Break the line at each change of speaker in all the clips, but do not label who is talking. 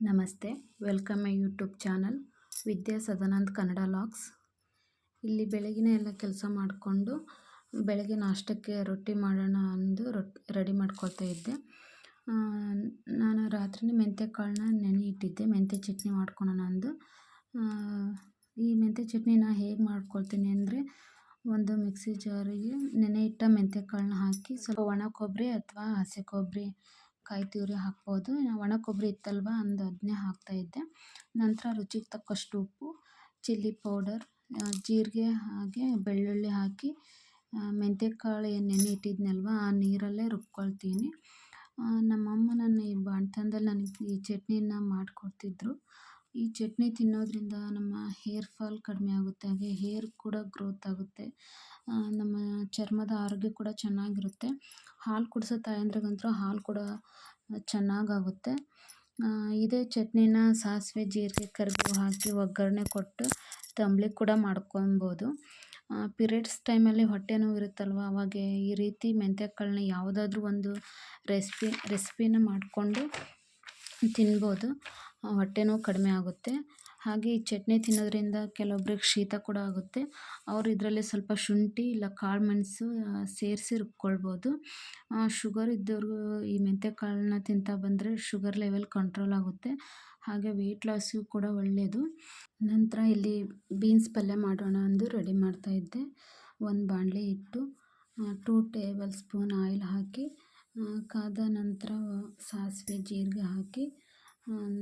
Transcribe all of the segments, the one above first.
ನಮಸ್ತೆ, welcome my YouTube channel Vidya Sadanand Kannada vlogs. ಇಲ್ಲಿ ಬೆಳಗಿನ ಎಲ್ಲ ಕೆಲಸ ಮಾಡಿಕೊಂಡು ಬೆಳಗ್ಗೆ ನಾಷ್ಟಕ್ಕೆ ರೊಟ್ಟಿ ಮಾಡೋಣ ಅಂದು ರೆಡಿ ಮಾಡ್ಕೊಳ್ತಾ ಇದ್ದೆ. ನಾನು ರಾತ್ರಿನೇ ಮೆಂತ್ಯ ಕಾಳನ್ನ ನೆನೆ ಇಟ್ಟಿದ್ದೆ, ಮೆಂತ್ಯ ಚಟ್ನಿ ಮಾಡ್ಕೊಳೋಣ ಅಂದು. ಈ ಮೆಂತ್ಯ ಚಟ್ನಿನ ಹೇಗೆ ಮಾಡ್ಕೊಳ್ತೀನಿ ಅಂದರೆ, ಒಂದು ಮಿಕ್ಸಿ ಜಾರಿಗೆ ನೆನೆ ಇಟ್ಟ ಮೆಂತ್ಯ ಕಾಳನ್ನ ಹಾಕಿ ಸ್ವಲ್ಪ ಒಣ ಕೊಬ್ಬರಿ ಅಥವಾ ಹಸಿ ಕೊಬ್ಬರಿ ಕಾಯಿ ತುರಿ ಹಾಕ್ಬೋದು. ಒಣ ಕೊಬ್ಬರಿ ಇತ್ತಲ್ವ ಅದನ್ನೇ ಹಾಕ್ತಾಯಿದ್ದೆ. ನಂತರ ರುಚಿಗೆ ತಕ್ಕಷ್ಟು ಉಪ್ಪು, ಚಿಲ್ಲಿ ಪೌಡರ್, ಜೀರಿಗೆ ಹಾಗೆ ಬೆಳ್ಳುಳ್ಳಿ ಹಾಕಿ ಮೆಂತ್ಯ ಕಾಳು ಏನು ನೆನೆ ಇಟ್ಟಿದ್ನಲ್ವ ಆ ನೀರಲ್ಲೇ ರುಬ್ಕೊಳ್ತೀನಿ. ನಮ್ಮಮ್ಮ ನನ್ನ ಈ ಬಾಣ್ತನದಲ್ಲಿ ನನಗೆ ಈ ಚಟ್ನಿನ ಮಾಡಿಕೊಡ್ತಿದ್ರು. ಈ ಚಟ್ನಿ ತಿನ್ನೋದ್ರಿಂದ ನಮ್ಮ ಹೇರ್ ಫಾಲ್ ಕಡಿಮೆ ಆಗುತ್ತೆ, ಹಾಗೆ ಹೇರ್ ಕೂಡ ಗ್ರೋತ್ ಆಗುತ್ತೆ, ನಮ್ಮ ಚರ್ಮದ ಆರೋಗ್ಯ ಕೂಡ ಚೆನ್ನಾಗಿರುತ್ತೆ. ಹಾಲು ಕುಡಿಸೋ ತಾಯಂದ್ರಿಗಂತೂ ಹಾಲು ಕೂಡ ಚೆನ್ನಾಗಾಗುತ್ತೆ. ಇದೇ ಚಟ್ನಿನ ಸಾಸಿವೆ, ಜೀರಿಗೆ, ಕರಿಬೇವು ಹಾಕಿ ಒಗ್ಗರಣೆ ಕೊಟ್ಟು ತಂಬುಳಿ ಕೂಡ ಮಾಡ್ಕೊಬೋದು. ಪೀರಿಯಡ್ಸ್ ಟೈಮಲ್ಲಿ ಹೊಟ್ಟೆ ನೋವು ಇರುತ್ತಲ್ವ, ಅವಾಗ ಈ ರೀತಿ ಮೆಂತ್ಯ ಕಾಳನ್ನ ಯಾವುದಾದ್ರೂ ಒಂದು ರೆಸಿಪಿನ ಮಾಡಿಕೊಂಡು ತಿನ್ಬೋದು, ಹೊಟ್ಟೆ ನೋವು ಕಡಿಮೆ ಆಗುತ್ತೆ. ಹಾಗೆ ಈ ಚಟ್ನಿ ತಿನ್ನೋದ್ರಿಂದ ಕೆಲವೊಬ್ರಿಗೆ ಶೀತ ಕೂಡ ಆಗುತ್ತೆ. ಅವರು ಇದರಲ್ಲಿ ಸ್ವಲ್ಪ ಶುಂಠಿ ಇಲ್ಲ ಕಾಳು ಮೆಣಸು ಸೇರಿಸಿ ರುಬ್ಕೊಳ್ಬೋದು. ಶುಗರ್ ಇದ್ದವರು ಈ ಮೆಂತ್ಯ ಕಾಳನ್ನ ತಿಂತಾ ಬಂದರೆ ಶುಗರ್ ಲೆವೆಲ್ ಕಂಟ್ರೋಲ್ ಆಗುತ್ತೆ, ಹಾಗೆ ವೆಯ್ಟ್ ಲಾಸಿಗೂ ಕೂಡ ಒಳ್ಳೆಯದು. ನಂತರ ಇಲ್ಲಿ ಬೀನ್ಸ್ ಪಲ್ಯ ಮಾಡೋಣ ಅಂದು ರೆಡಿ ಮಾಡ್ತಾಯಿದ್ದೆ. ಒಂದು ಬಾಣಲೆ ಇಟ್ಟು 2 ಟೇಬಲ್ ಸ್ಪೂನ್ ಆಯಿಲ್ ಹಾಕಿ ಕಾದ ನಂತರ ಸಾಸಿವೆ, ಜೀರಿಗೆ ಹಾಕಿ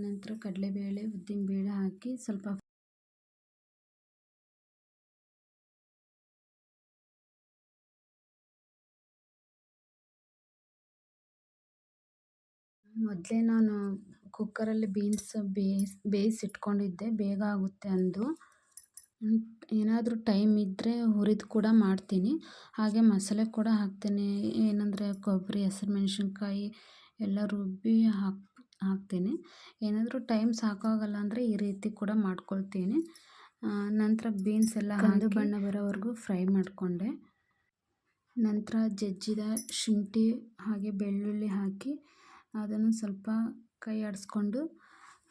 ನಂತರ ಕಡಲೆಬೇಳೆ, ಉದ್ದಿನಬೇಳೆ ಹಾಕಿ ಸ್ವಲ್ಪ ಮೊದಲೇ ನಾನು ಕುಕ್ಕರಲ್ಲಿ ಬೀನ್ಸ್ ಬೇಯಿಸಿಟ್ಕೊಂಡಿದ್ದೆ, ಬೇಗ ಆಗುತ್ತೆ ಅಂದು. ಏನಾದರೂ ಟೈಮ್ ಇದ್ದರೆ ಹುರಿದು ಕೂಡ ಮಾಡ್ತೀನಿ. ಹಾಗೆ ಮಸಾಲೆ ಕೂಡ ಹಾಕ್ತೀನಿ, ಏನಂದರೆ ಕೊಬ್ಬರಿ, ಹಸಿಮೆಣ್ಸಿನ್ಕಾಯಿ ಎಲ್ಲ ರುಬ್ಬಿ ಹಾಕ್ತೀನಿ. ಏನಾದರೂ ಟೈಮ್ ಸಾಕಾಗಲ್ಲ ಅಂದರೆ ಈ ರೀತಿ ಕೂಡ ಮಾಡ್ಕೊಳ್ತೀನಿ. ನಂತರ ಬೀನ್ಸ್ ಎಲ್ಲ ಕಂದು ಬಣ್ಣ ಬರೋವರೆಗೂ ಫ್ರೈ ಮಾಡಿಕೊಂಡೆ. ನಂತರ ಜಜ್ಜಿದ ಶುಂಠಿ ಹಾಗೆ ಬೆಳ್ಳುಳ್ಳಿ ಹಾಕಿ ಅದನ್ನು ಸ್ವಲ್ಪ ಕೈ ಆಡಿಸ್ಕೊಂಡು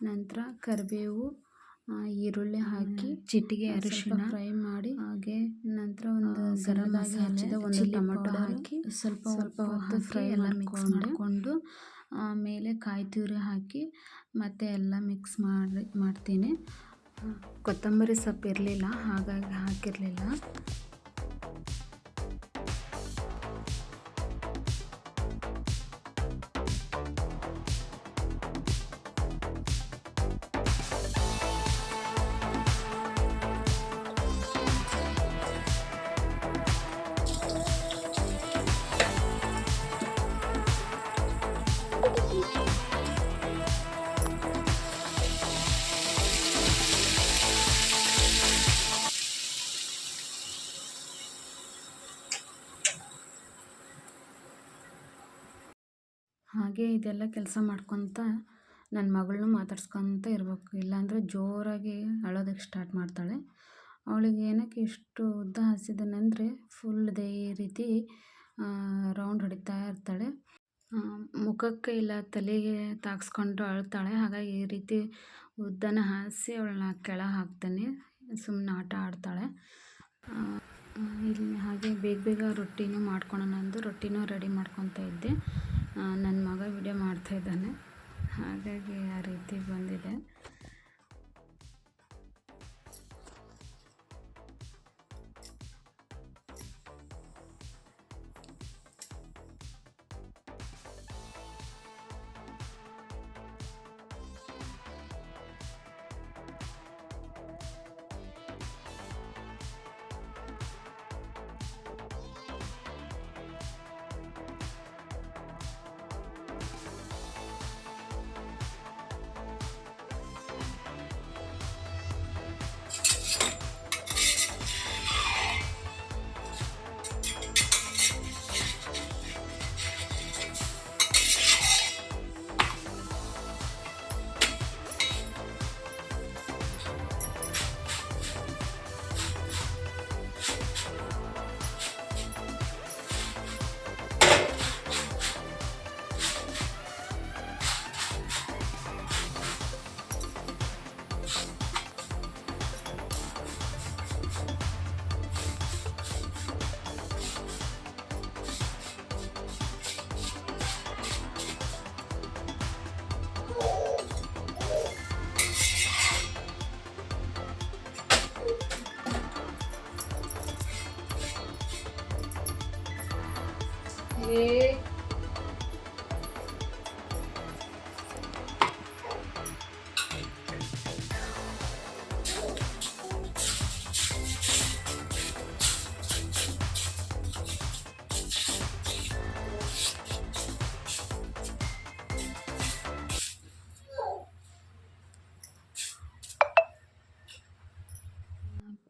ನಂತರ ಕರಿಬೇವು, ಈರುಳ್ಳಿ ಹಾಕಿ ಚಿಟಿಕೆ ಅರಿಶಿಣ ಫ್ರೈ ಮಾಡಿ, ಹಾಗೆ ನಂತರ ಒಂದು ಸಣ್ಣದಾಗಿ ಹೆಚ್ಚಿದ ಒಂದು ಟೊಮೆಟೊ ಹಾಕಿ ಸ್ವಲ್ಪ ಹೊತ್ತು ಫ್ರೈ ಎಲ್ಲ ಮಿಕ್ಸ್ ಮಾಡಿಕೊಂಡು ಮೇಲೆ ಕಾಯಿ ತುರಿ ಹಾಕಿ ಮತ್ತೆ ಎಲ್ಲ ಮಿಕ್ಸ್ ಮಾಡ್ತೀನಿ. ಕೊತ್ತಂಬರಿ ಸೊಪ್ಪು ಇರಲಿಲ್ಲ, ಹಾಗಾಗಿ ಹಾಕಿರಲಿಲ್ಲ. ಹಾಗೆ ಇದೆಲ್ಲ ಕೆಲಸ ಮಾಡ್ಕೊತ ನನ್ನ ಮಗಳನ್ನೂ ಮಾತಾಡ್ಸ್ಕೊತ ಇರಬೇಕು, ಇಲ್ಲಾಂದರೆ ಜೋರಾಗಿ ಅಳೋದಕ್ಕೆ ಸ್ಟಾರ್ಟ್ ಮಾಡ್ತಾಳೆ. ಅವಳಿಗೆ ಏನಕ್ಕೆ ಇಷ್ಟು ಉದ್ದ ಹಾಸಿದ್ದಾನೆಂದರೆ ಫುಲ್ ಇದೇ ರೀತಿ ರೌಂಡ್ ಹೊಡಿತಾ ಇರ್ತಾಳೆ. ಮುಖಕ್ಕೆ ಇಲ್ಲ ತಲೆಗೆ ತಾಗಿಸ್ಕೊಂಡು ಅಳ್ತಾಳೆ. ಹಾಗಾಗಿ ಈ ರೀತಿ ಉದ್ದನ ಹಾಸಿ ಅವಳನ್ನ ಕೆಳಗೆ ಹಾಕ್ತಾನೆ, ಸುಮ್ಮನೆ ಆಟ ಆಡ್ತಾಳೆ. ಇಲ್ಲಿ ಹಾಗೆ ಬೇಗ ರೊಟ್ಟಿನೂ ಮಾಡ್ಕೊಳೋಣ ಅಂದು ರೊಟ್ಟಿನೂ ರೆಡಿ ಮಾಡ್ಕೊತಾ ಇದ್ದೆ. ನನ್ನ ಮಗ ವಿಡಿಯೋ ಮಾಡ್ತಾಯಿದ್ದಾನೆ, ಹಾಗಾಗಿ ಆ ರೀತಿ ಬಂದಿದೆ.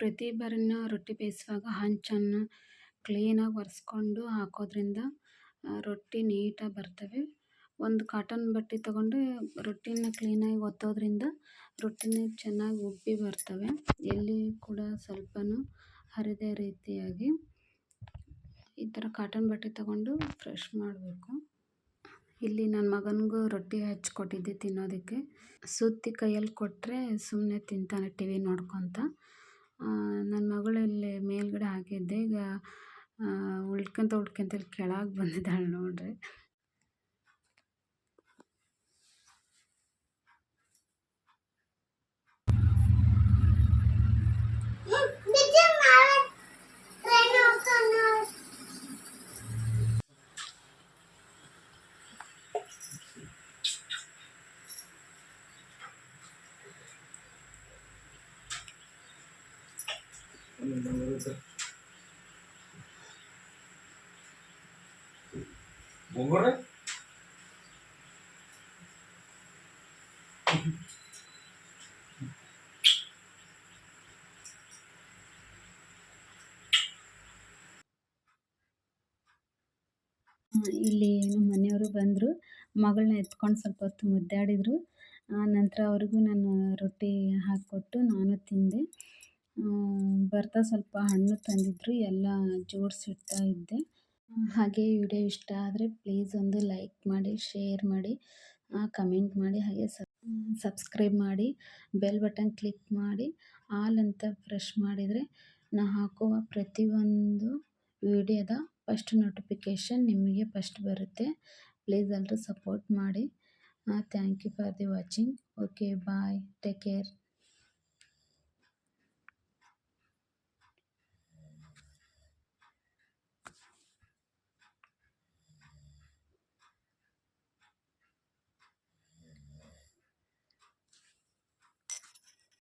ಪ್ರತಿ ಬಾರಿನ ರೊಟ್ಟಿ ಬೇಯಿಸುವಾಗ ಹಂಚನ್ನು ಕ್ಲೀನಾಗಿ ಒರೆಸ್ಕೊಂಡು ಹಾಕೋದ್ರಿಂದ ರೊಟ್ಟಿ ನೀಟಾಗಿ ಬರ್ತವೆ. ಒಂದು ಕಾಟನ್ ಬಟ್ಟೆ ತಗೊಂಡು ರೊಟ್ಟಿನ ಕ್ಲೀನಾಗಿ ಒತ್ತೋದ್ರಿಂದ ರೊಟ್ಟಿನ ಚೆನ್ನಾಗಿ ಉಬ್ಬಿ ಬರ್ತವೆ. ಎಲ್ಲಿ ಕೂಡ ಸ್ವಲ್ಪನೂ ಹರಿದೇ ರೀತಿಯಾಗಿ ಈ ಥರ ಕಾಟನ್ ಬಟ್ಟೆ ತಗೊಂಡು ಫ್ರೆಶ್ ಮಾಡಬೇಕು. ಇಲ್ಲಿ ನನ್ನ ಮಗನಿಗೂ ರೊಟ್ಟಿ ಹಚ್ಕೊಟ್ಟಿದ್ದೆ ತಿನ್ನೋದಕ್ಕೆ. ಸುತ್ತಿ ಕೈಯಲ್ಲಿ ಕೊಟ್ಟರೆ ಸುಮ್ಮನೆ ತಿಂತಾನೆ ಟಿವಿ ನೋಡ್ಕೊತ. ನನ್ನ ಮಗಳು ಇಲ್ಲಿ ಮೇಲ್ಗಡೆ ಹಾಕಿದ್ದೆ. ಈಗ ಉಳ್ಕೊಂತ ಇಲ್ಲಿ ಕೆಳಗೆ ಬಂದಿದ್ದಾಳೆ ನೋಡ್ರಿ. ಇಲ್ಲಿ ನಮ್ಮ ಮನೆಯವರು ಬಂದರು. ಮಗಳನ್ನ ಎತ್ಕೊಂಡು ಸ್ವಲ್ಪ ಹೊತ್ತು ಮುದ್ದಾಡಿದರು. ನಂತರ ಅವ್ರಿಗೂ ನಾನು ರೊಟ್ಟಿ ಹಾಕಿಕೊಟ್ಟು ನಾನು ತಿಂದೆ. ಬರ್ತಾ ಸ್ವಲ್ಪ ಹಣ್ಣು ತಂದಿದ್ದರು, ಎಲ್ಲ ಜೋಡಿಸಿಡ್ತಾ ಇದ್ದೆ. ಹಾಗೆ ವಿಡಿಯೋ ಇಷ್ಟ ಆದರೆ ಪ್ಲೀಸ್ ಒಂದು ಲೈಕ್ ಮಾಡಿ, ಶೇರ್ ಮಾಡಿ, ಕಮೆಂಟ್ ಮಾಡಿ, ಹಾಗೆ ಸಬ್ಸ್ಕ್ರೈಬ್ ಮಾಡಿ, ಬೆಲ್ ಬಟನ್ ಕ್ಲಿಕ್ ಮಾಡಿ ಆಲ್ ಅಂತ ಪ್ರೆಸ್ ಮಾಡಿದರೆ ನಾ ಹಾಕುವ ಪ್ರತಿಯೊಂದು ವಿಡಿಯೋದ ಫಸ್ಟ್ ನೋಟಿಫಿಕೇಷನ್ ನಿಮಗೆ ಫಸ್ಟ್ ಬರುತ್ತೆ. ಪ್ಲೀಸ್ ಎಲ್ಲರೂ ಸಪೋರ್ಟ್ ಮಾಡಿ. Thank you for the watching. Okay, bye, take care.